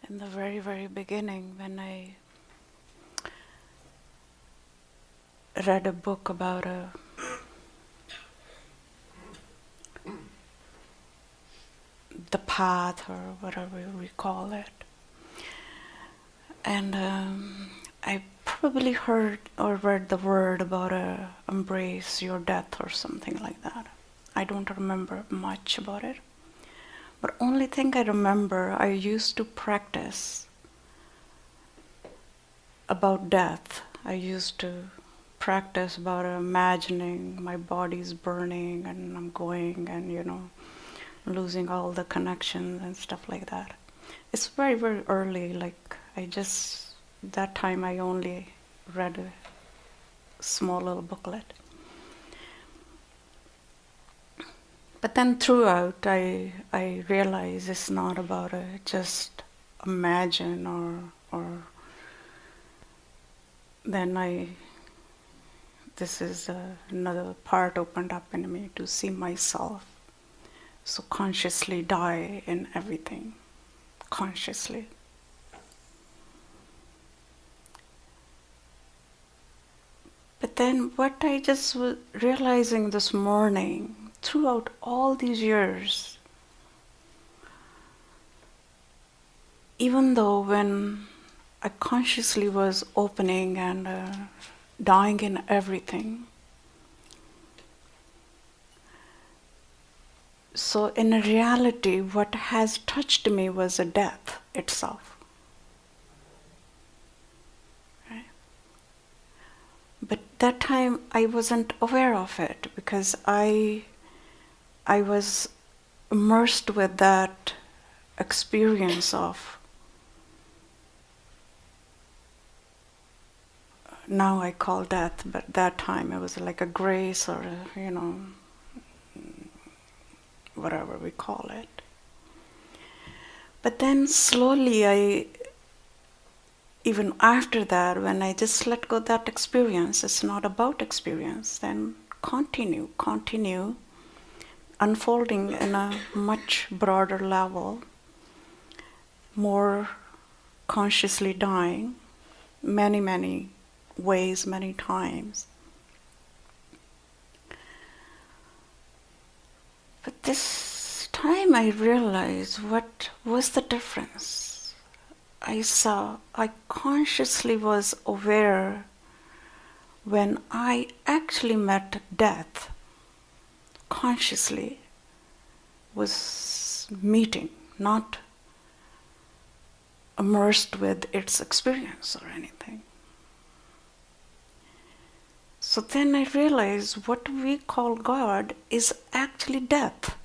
In the very, very beginning, when I read a book about the path or whatever we call it, and I probably heard or read the word about embrace your death or something like that. I don't remember much about it. But only thing I remember, I used to practice about death. I used to practice about imagining my body's burning and I'm going and, losing all the connections and stuff like that. It's very, very early. Like, that time I only read a small little booklet. But then throughout, I realize it's not about just imagine or then this is another part opened up in me to see myself. So consciously die in everything, consciously. But then what I just was realizing this morning, throughout all these years, even though when I consciously was opening and dying in everything, so in reality what has touched me was a death itself. Right? But that time I wasn't aware of it because I was immersed with that experience of, now I call death, but that time it was like a grace or whatever we call it. But then slowly even after that, when I just let go that experience, it's not about experience, then continue unfolding in a much broader level, more consciously dying, many, many ways, many times. But this time I realized what was the difference. I consciously was aware when I actually met death, consciously was meeting, not immersed with its experience or anything. So then I realized what we call God is actually death.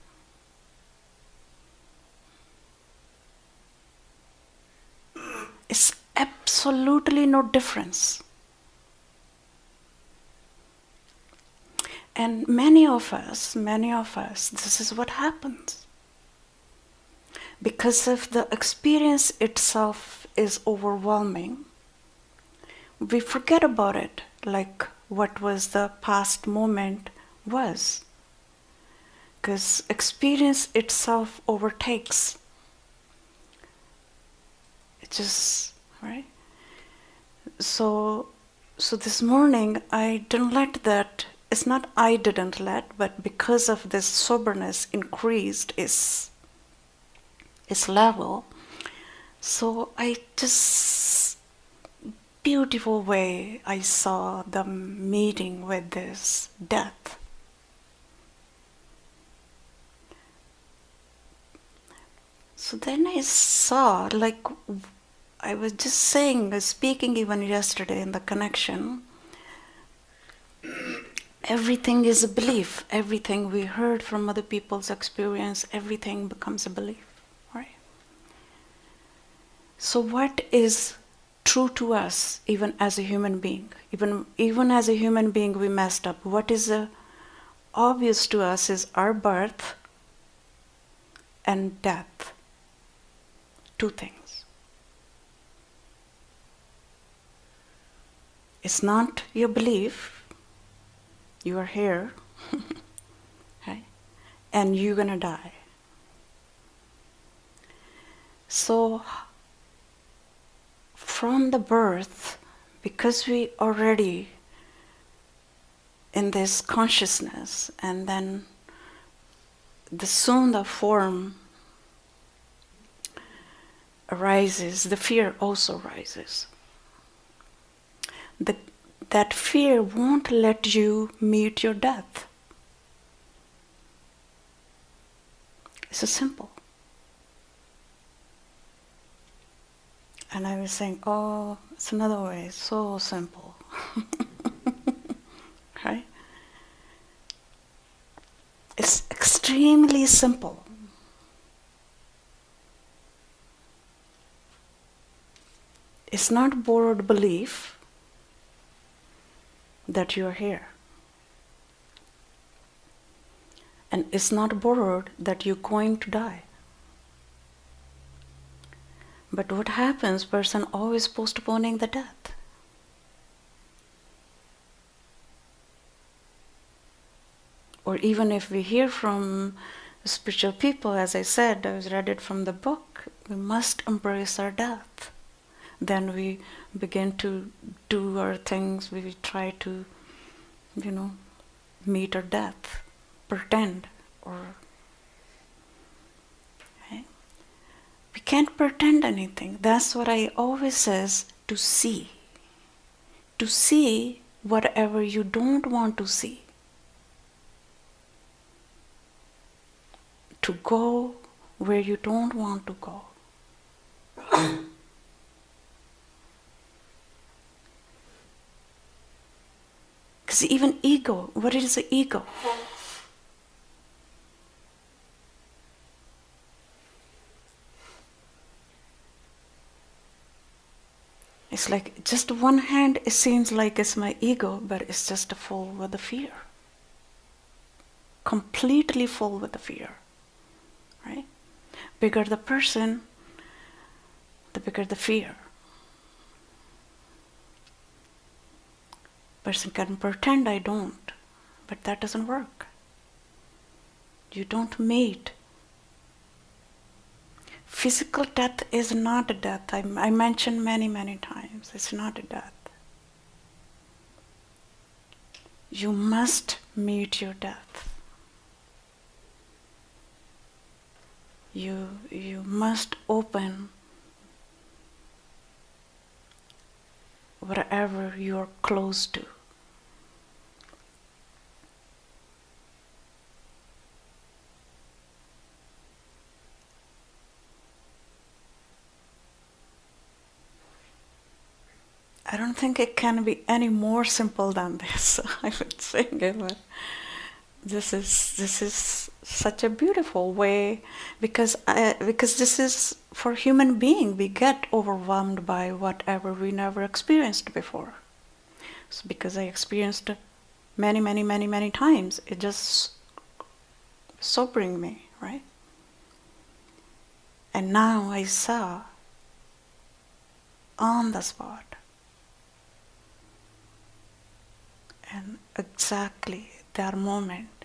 It's absolutely no difference. And many of us, this is what happens. Because if the experience itself is overwhelming, we forget about it, like what was the past moment was. Because experience itself overtakes. It just, right? So this morning I didn't let that, it's not I didn't let, but because of this soberness increased its level. So I just, beautiful way I saw the meeting with this death. So then I saw, like I was just speaking even yesterday in the connection, everything is a belief. Everything we heard from other people's experience, everything becomes a belief, right? So what is true to us, even as a human being? Even as a human being, we messed up. What is obvious to us is our birth and death. Two things. It's not your belief. You are here, right? And you're gonna die. So from the birth, because we already in this consciousness, and then soon the form arises, the fear also rises. That fear won't let you meet your death. It's so simple. And I was saying, oh, it's another way, it's so simple. Right? It's extremely simple. It's not borrowed belief that you are here. And it's not borrowed that you're going to die. But what happens, person always postponing the death. Or even if we hear from spiritual people, as I said, I read it from the book, we must embrace our death. Then we begin to do our things, we try to, meet our death, pretend, or okay? We can't pretend anything. That's what I always says, to see. To see whatever you don't want to see. To go where you don't want to go. Because even ego, what is the ego? It's like just one hand, it seems like it's my ego, but it's just full with the fear. Completely full with the fear. Right? Bigger the person, the bigger the fear. Person can pretend I don't, but that doesn't work. You don't meet. Physical death is not a death. I mentioned many, many times. It's not a death. You must meet your death. You must open whatever you're close to. I don't think it can be any more simple than this. I would say, but this is such a beautiful way, because this is for human being. We get overwhelmed by whatever we never experienced before. So because I experienced many, many, many, many times, it just sobering me, right? And now I saw on the spot. And exactly that moment,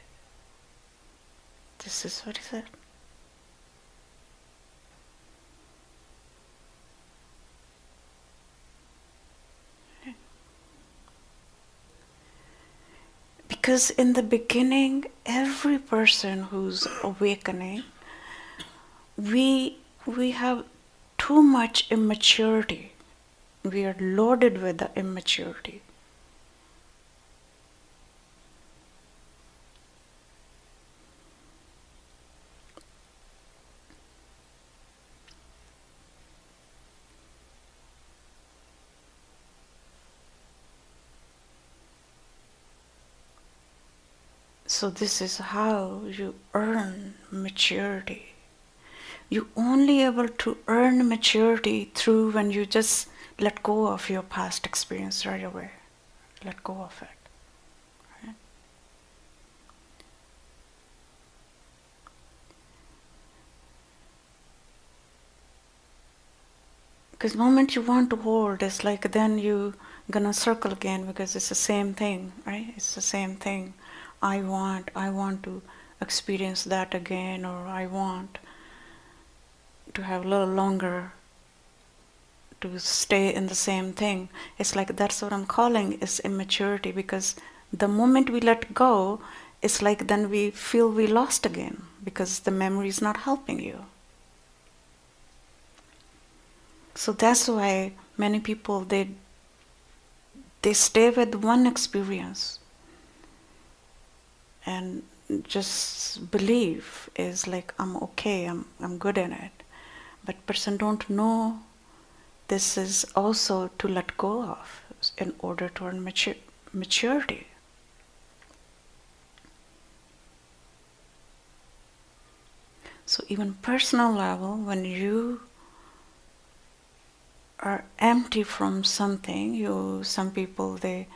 this is what he said. Because in the beginning, every person who's awakening, we have too much immaturity. We are loaded with the immaturity. So this is how you earn maturity. You're only able to earn maturity through when you just let go of your past experience right away. Let go of it. Right? Because the moment you want to hold, it's like then you gonna circle again, because it's the same thing, right? It's the same thing. I want to experience that again, or I want to have a little longer to stay in the same thing. It's like that's what I'm calling is immaturity, because the moment we let go, it's like then we feel we lost again because the memory is not helping you. So that's why many people they stay with one experience and just believe is like I'm okay, I'm good in it. But person don't know this is also to let go of in order to earn maturity. So even personal level, when you are empty from something, some people they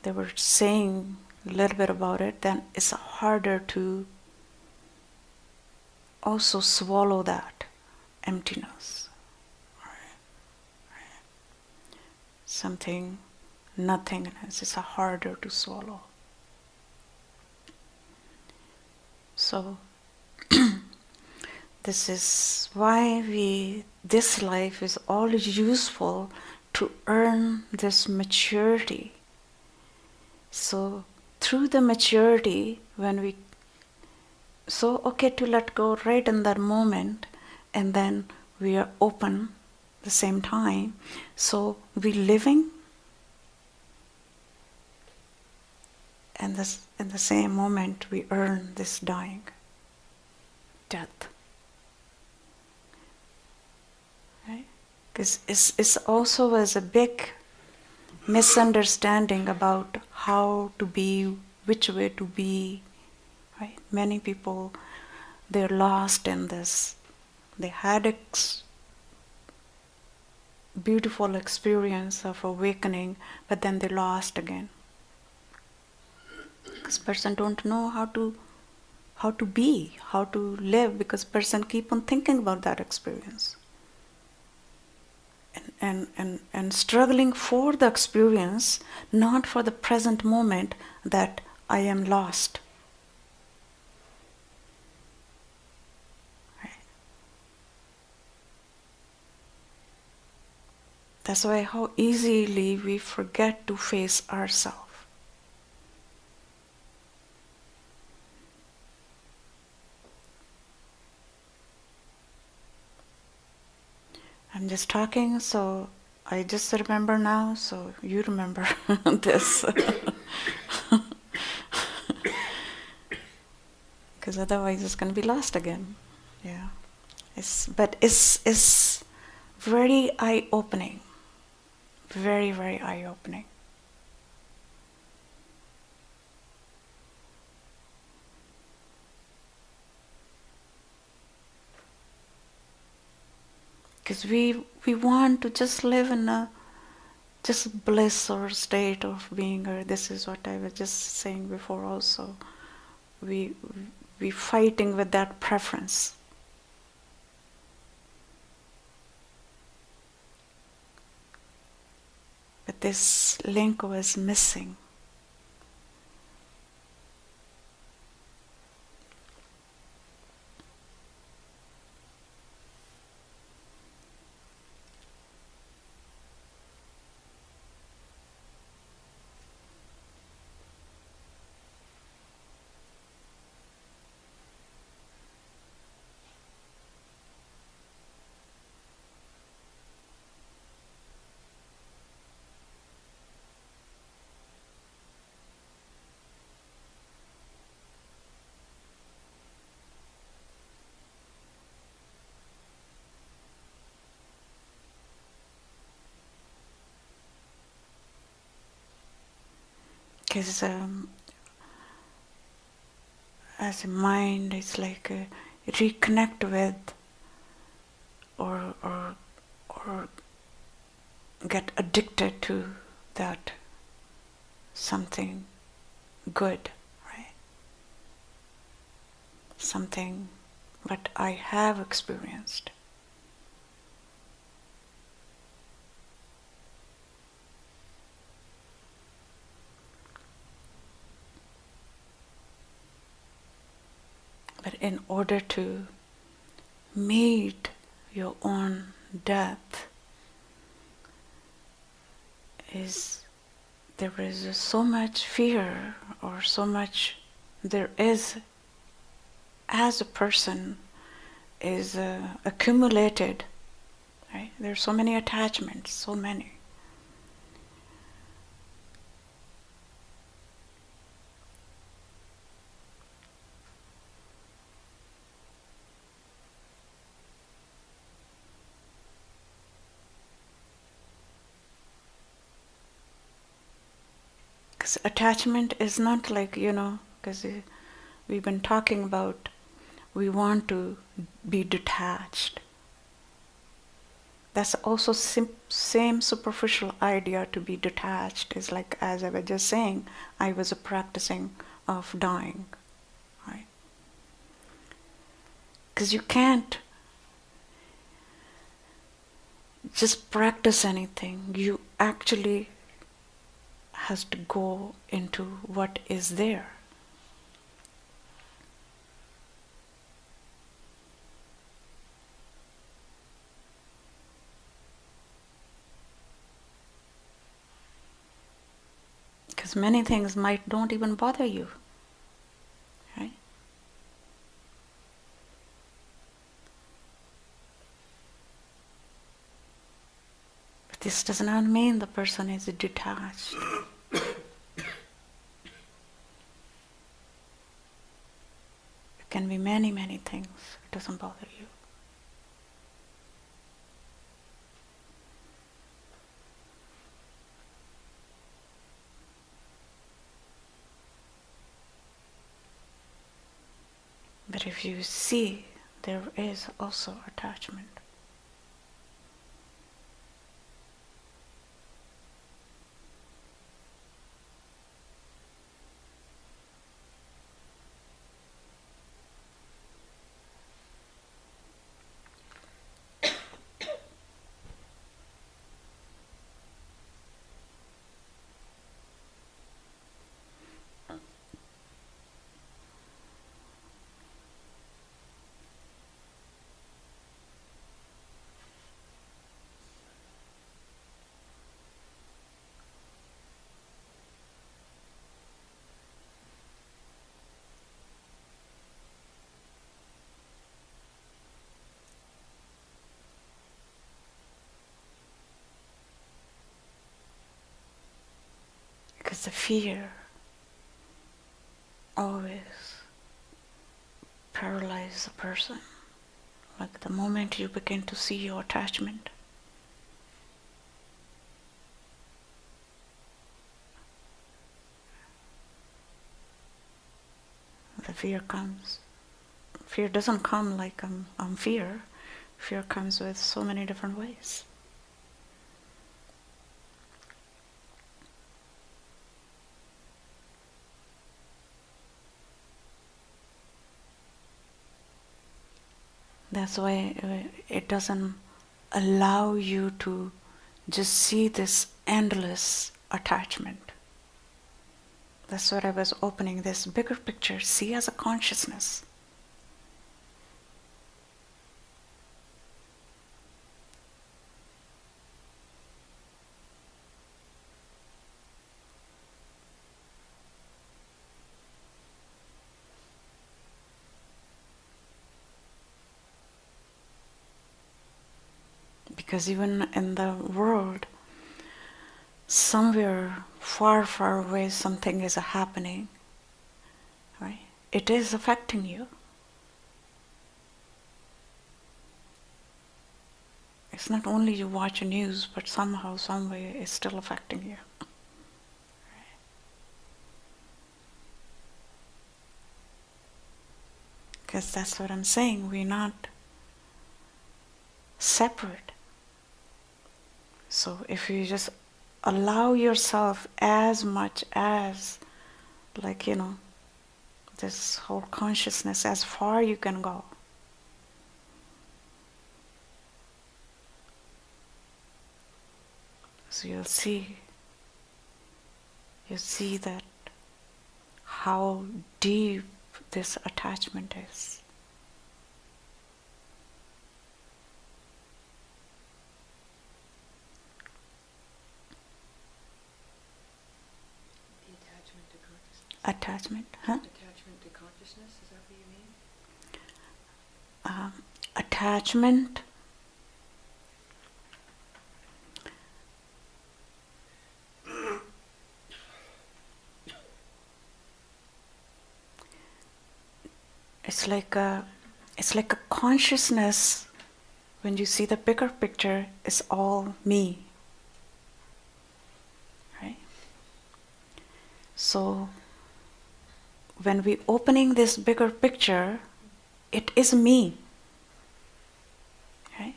were saying a little bit about it, then it's harder to also swallow that emptiness. Something, nothingness is harder to swallow. So this is why this life is always useful to earn this maturity. So through the maturity, to let go right in that moment, and then we are open the same time. So we living, and in the same moment we earn this dying, death. Right? Because it's also as a big misunderstanding about how to be, which way to be. Right? Many people, they're lost in this. They had beautiful experience of awakening, but then they lost again. Because person don't know how to be, how to live, because person keep on thinking about that experience. And struggling for the experience, not for the present moment that I am lost. Right. That's why how easily we forget to face ourselves. I'm just talking, so I just remember now, so you remember this. Because otherwise it's going to be lost again. Yeah. But it's very eye-opening. Very, very eye-opening. Because we want to just live in a just bliss or state of being, or this is what I was just saying before also. We fighting with that preference. But this link was missing. Because as a mind, it's like reconnect with or get addicted to that something good, right? Something what I have experienced. But in order to meet your own death, is there is so much fear, or so much there is as a person is accumulated, right? There's so many attachments, so many. Because attachment is not like, because we've been talking about we want to be detached. That's also same superficial idea to be detached. Is like, as I was just saying, I was practicing of dying, right? Because you can't just practice anything. You actually has to go into what is there. Because many things don't even bother you, right? But this does not mean the person is detached. It can be many, many things. It doesn't bother you. But if you see, there is also attachment. Because the fear always paralyzes a person. Like the moment you begin to see your attachment, the fear comes. Fear doesn't come like I'm fear. Fear comes with so many different ways. That's why it doesn't allow you to just see this endless attachment. That's what I was opening this bigger picture. See as a consciousness. Because even in the world, somewhere far, far away, something is happening, right? It is affecting you. It's not only you watch news, but somehow, some way, it's still affecting you. Because that's what I'm saying. We're not separate. So if you just allow yourself as much as, like, this whole consciousness, as far you can go. So you'll see that how deep this attachment is. Attachment, huh? Attachment to consciousness, is that what you mean? Attachment it's like a consciousness. When you see the bigger picture, it's all me, right? So when we opening this bigger picture, it is me, right?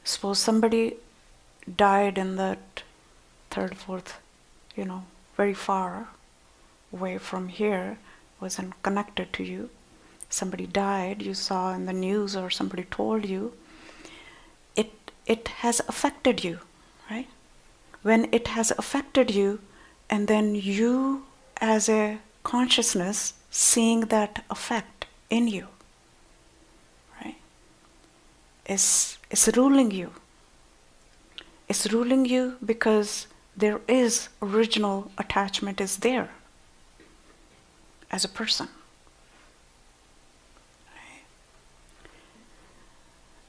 Suppose somebody died in that third, fourth, very far away from here, wasn't connected to you. Somebody died, you saw in the news or somebody told you, it has affected you, right? When it has affected you, and then you as a consciousness seeing that effect in you, right? Is ruling you. It's ruling you because there is original attachment is there as a person.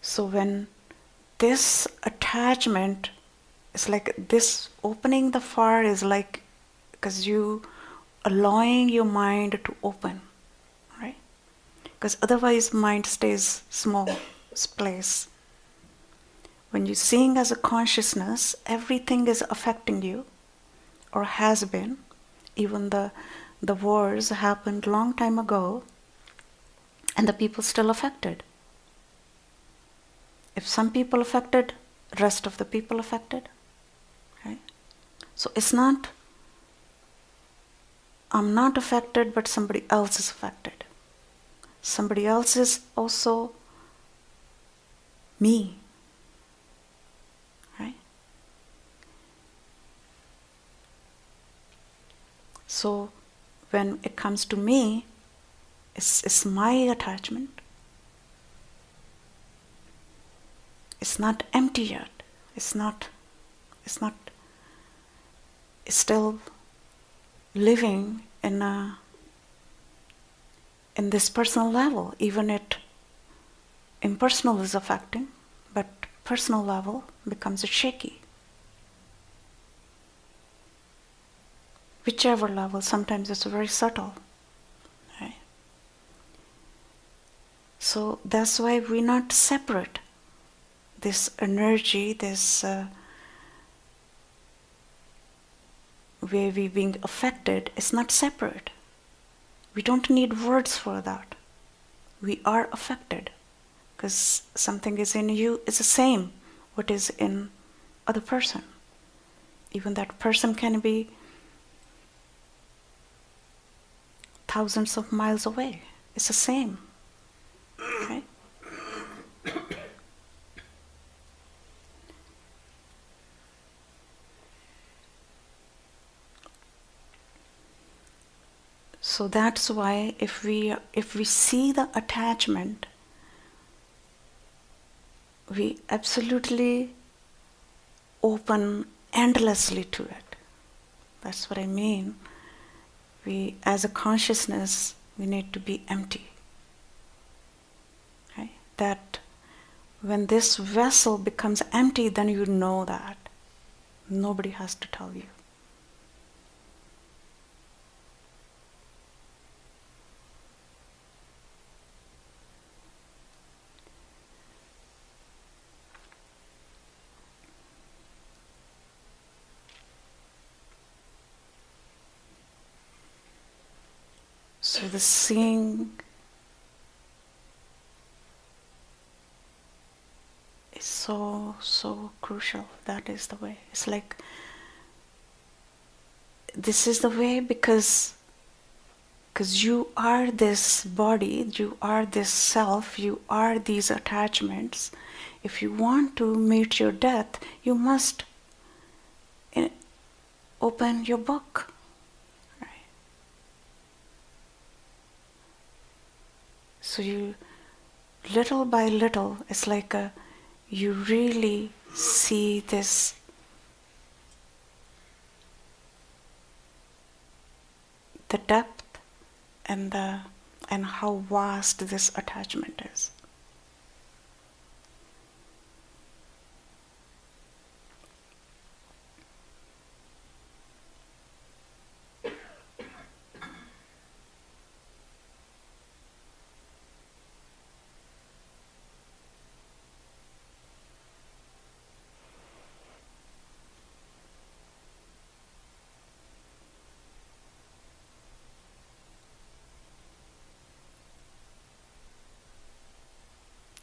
So when this attachment is like this, opening the fire is like, because you allowing your mind to open, right? Because otherwise mind stays small place. When you're seeing as a consciousness, everything is affecting you, or has been. Even the wars happened long time ago, and the people still affected. If some people affected, rest of the people affected, right? So it's not, I'm not affected, but somebody else is affected. Somebody else is also me, right? So when it comes to me, it's my attachment. It's not empty yet. It's still living in this personal level. Even it impersonal is affecting, but personal level becomes shaky. Whichever level, sometimes it's very subtle. Right? So that's why we're not separate. This energy, this way we being affected is not separate. We don't need words for that. We are affected because something is in you is the same what is in other person. Even that person can be thousands of miles away. It's the same, right? So that's why if we see the attachment, we absolutely open endlessly to it. That's what I mean. We, as a consciousness, we need to be empty. Right? That when this vessel becomes empty, then you know that. Nobody has to tell you. So the seeing is so crucial. That is the way. It's like this is the way because you are this body, you are this self, you are these attachments. If you want to meet your death, you must open your book. So you, little by little, it's like you really see this the depth and how vast this attachment is.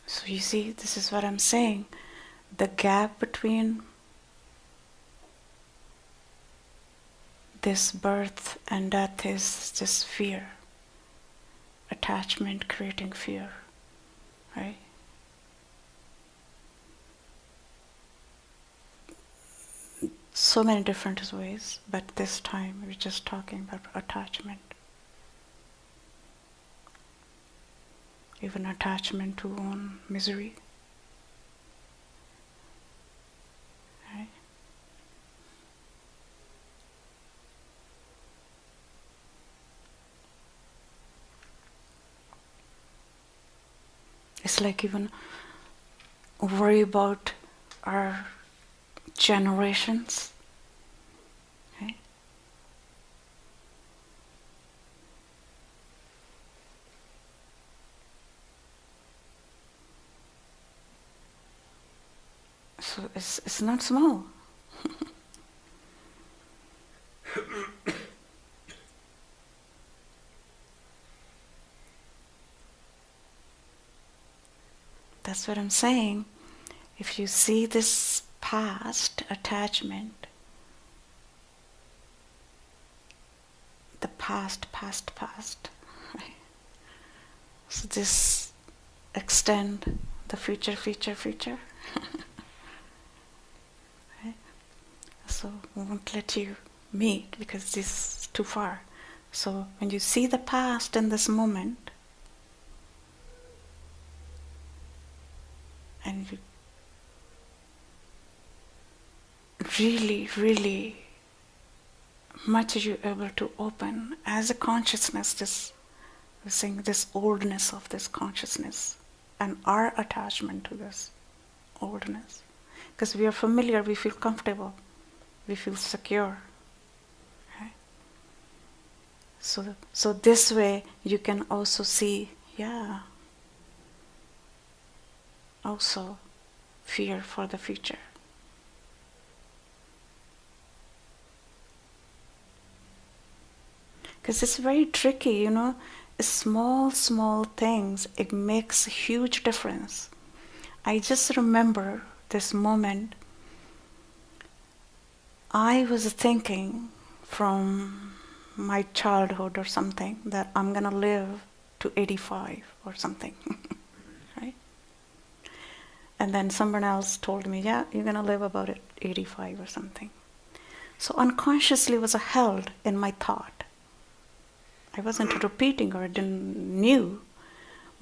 So you see, this is what I'm saying. The gap between this birth and death is just fear. Attachment creating fear, right? So many different ways, but this time we're just talking about attachment. Even attachment to own misery. Right? It's like even worry about our generations. Right? So it's not small. That's what I'm saying. If you see this past attachment, the past, right? So this extend the future. Right? So we won't let you meet because this is too far. So when you see the past in this moment, and you really much are you able to open as a consciousness, this, we're saying this oldness of this consciousness and our attachment to this oldness. Because we are familiar, we feel comfortable, we feel secure. Right? So this way you can also see, also fear for the future. Because it's very tricky, small things, it makes a huge difference. I just remember this moment. I was thinking from my childhood or something that I'm gonna live to 85 or something, right? And then someone else told me, you're gonna live about 85 or something. So unconsciously was held in my thought. I wasn't repeating or didn't knew,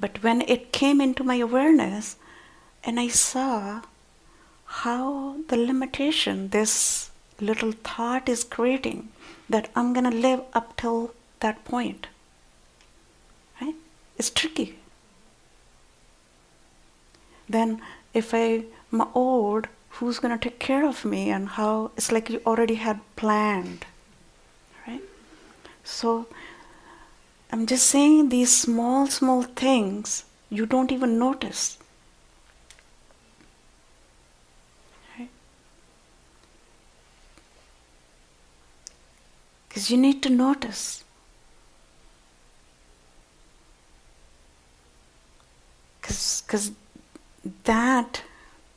but when it came into my awareness and I saw how the limitation this little thought is creating, that I'm gonna live up till that point, right? It's tricky. Then if I'm old, who's gonna take care of me, and how? It's like you already had planned, right? So I'm just saying these small things you don't even notice. Right? Because you need to notice. Because that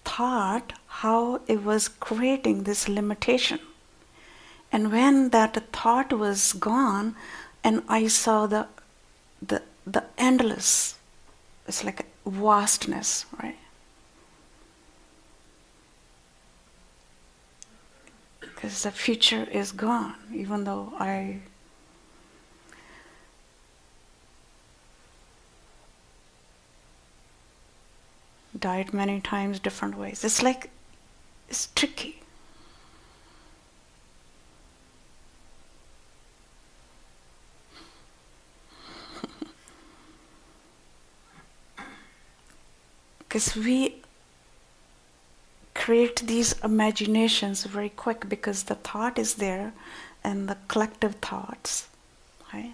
thought, how it was creating this limitation. And when that thought was gone, and I saw the endless, it's like a vastness, right? Because the future is gone, even though I died many times different ways. It's like, it's tricky. Because we create these imaginations very quick because the thought is there and the collective thoughts, right?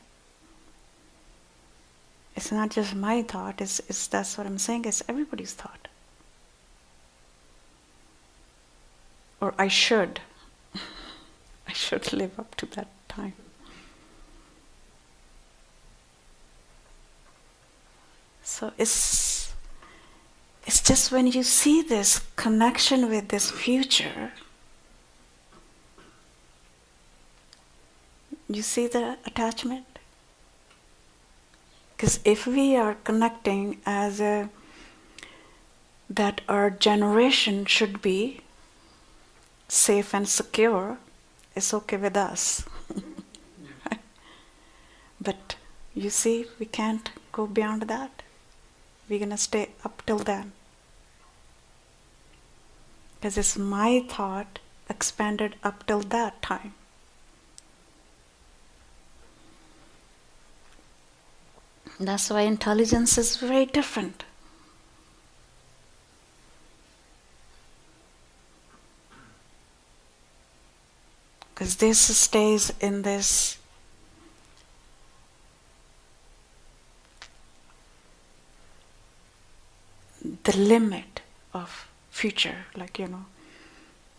It's not just my thought, it's that's what I'm saying, it's everybody's thought. Or I should live up to that time. So it's just when you see this connection with this future, you see the attachment? Because if we are connecting as that our generation should be safe and secure, it's okay with us. But you see, we can't go beyond that. We're going to stay up till then. Because it's my thought expanded up till that time. That's why intelligence is very different. Because this stays in this the limit of future, like,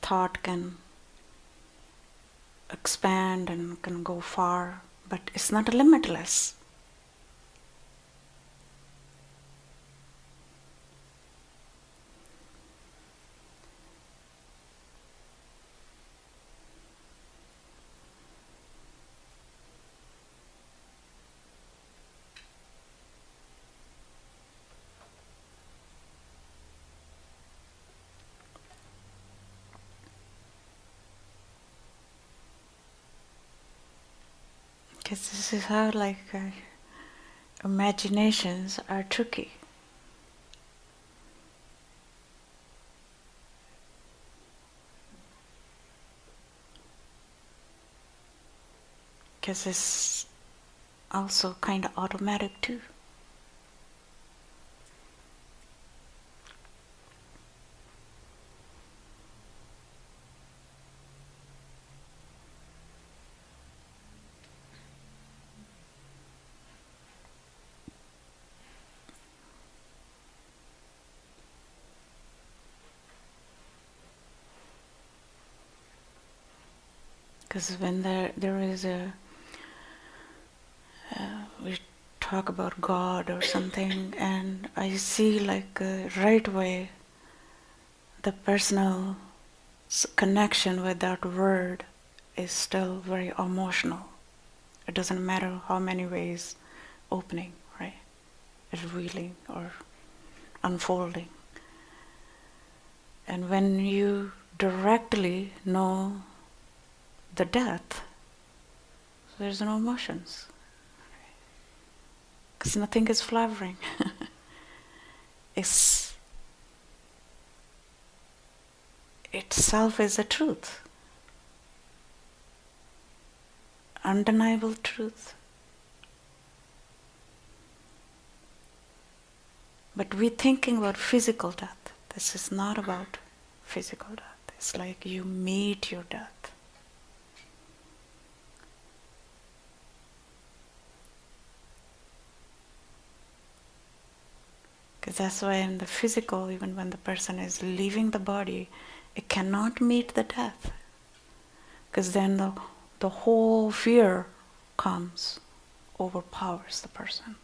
thought can expand and can go far, but it's not limitless. Because this is how imaginations are tricky. Because it's also kind of automatic too. Because when there is we talk about God or something, and I see right away the personal connection with that word is still very emotional. It doesn't matter how many ways opening, right? Revealing or unfolding. And when you directly know the death, there's no emotions. Because nothing is flowering. Itself is a truth. Undeniable truth. But we're thinking about physical death. This is not about physical death. It's like you meet your death. Because that's why in the physical, even when the person is leaving the body, it cannot meet the death. Because then the whole fear comes, overpowers the person.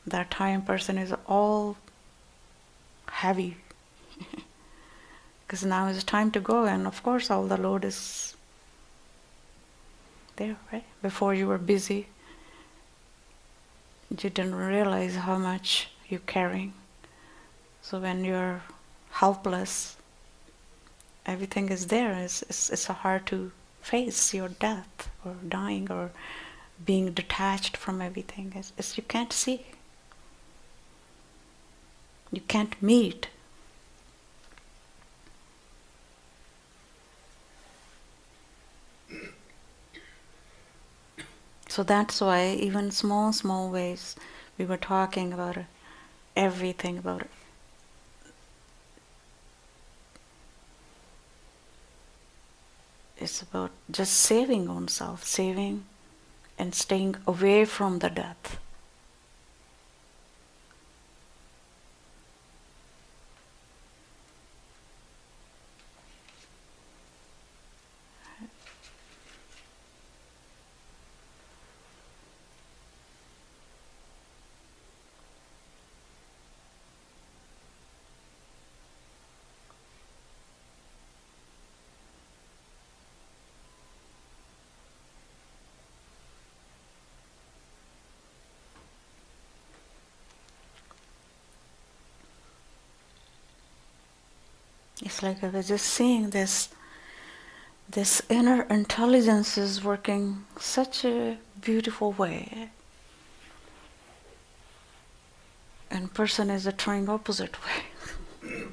That time person is all heavy. Because now it's time to go, and of course all the load is there, right? Before you were busy, you didn't realize how much you're carrying. So when you're helpless, everything is there. It's hard to face your death or dying or being detached from everything. You can't see. You can't meet. So that's why even small ways, we were talking about everything about it. It's about just saving oneself, saving and staying away from the death. It's like I was just seeing this inner intelligence is working such a beautiful way, and person is trying opposite way.